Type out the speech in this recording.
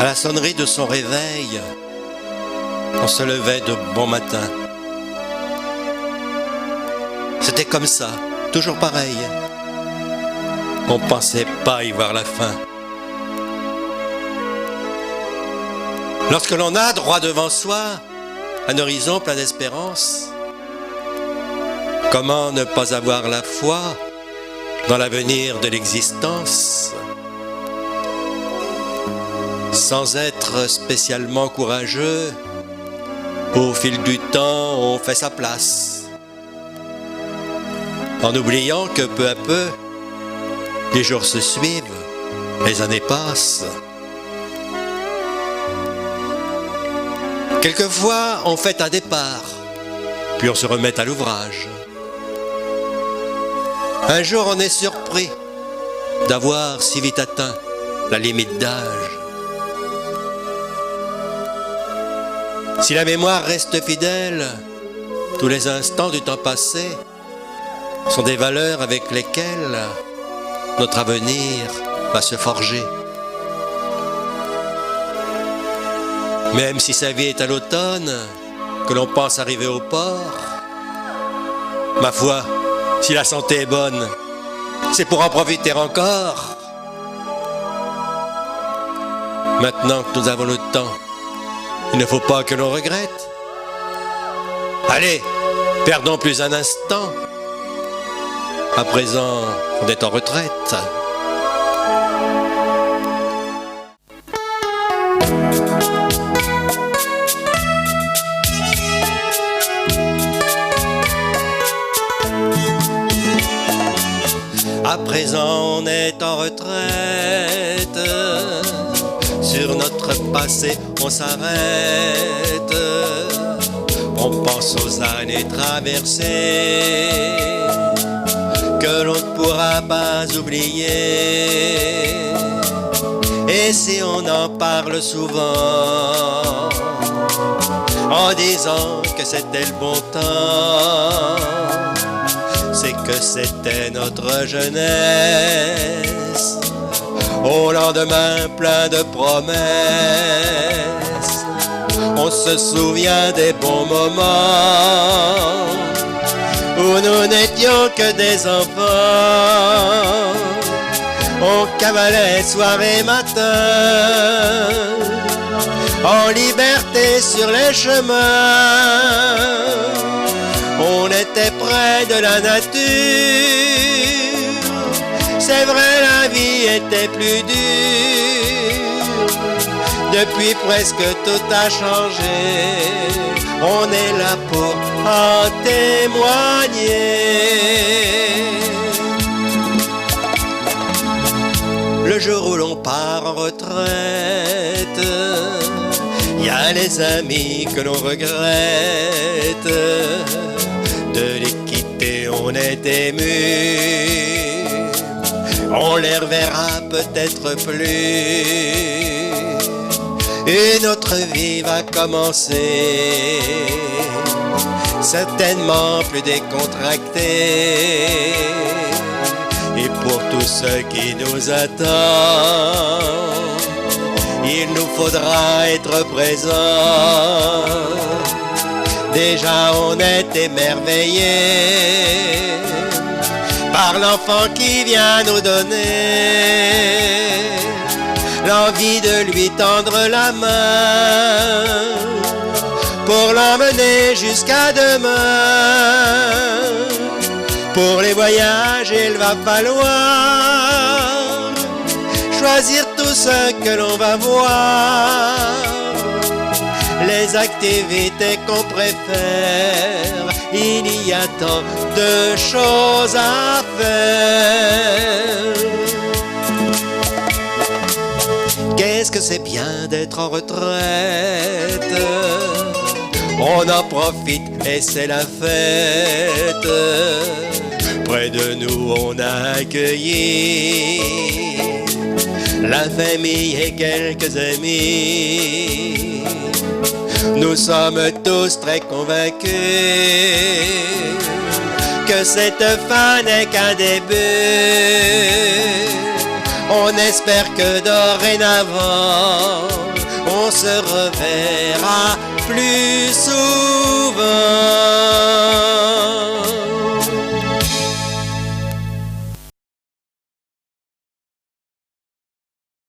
la sonnerie de son réveil, on se levait de bon matin. C'était comme ça, toujours pareil. On pensait pas y voir la fin. Lorsque l'on a droit devant soi un horizon plein d'espérance, comment ne pas avoir la foi dans l'avenir de l'existence? Sans être spécialement courageux, au fil du temps, on fait sa place. En oubliant que peu à peu, les jours se suivent, les années passent. Quelquefois, on fait un départ, puis on se remet à l'ouvrage. Un jour, on est surpris d'avoir si vite atteint la limite d'âge. Si la mémoire reste fidèle, tous les instants du temps passé sont des valeurs avec lesquelles notre avenir va se forger. Même si sa vie est à l'automne, que l'on pense arriver au port, ma foi, si la santé est bonne, c'est pour en profiter encore. Maintenant que nous avons le temps, il ne faut pas que l'on regrette. Allez, perdons plus un instant. À présent, on est en retraite. À présent, on est en retraite. Sur notre passé, on s'arrête. On pense aux années traversées que l'on ne pourra pas oublier. Et si on en parle souvent, en disant que c'était le bon temps, c'est que c'était notre jeunesse, au lendemain plein de promesses. On se souvient des bons moments où nous n'étions que des enfants. On cavalait soir et matin, en liberté sur les chemins. On était près de la nature. C'est vrai, la vie était plus dure. Depuis presque tout a changé. On est là pour en témoigner. Le jour où l'on part en retraite, il y a les amis que l'on regrette. De les quitter, on est ému. On les reverra peut-être plus. Une autre vie va commencer, certainement plus décontractée. Et pour tous ceux qui nous attendent, il nous faudra être présents. Déjà on est émerveillés par l'enfant qui vient nous donner l'envie de lui tendre la main pour l'emmener jusqu'à demain. Pour les voyages, il va falloir choisir tout ce que l'on va voir, les activités qu'on préfère. Il y a tant de choses à faire. Qu'est-ce que c'est bien d'être en retraite. On en profite et c'est la fête. Près de nous on a accueilli la famille et quelques amis. Nous sommes tous très convaincus que cette fin n'est qu'un début. On espère que dorénavant on se reverra plus souvent.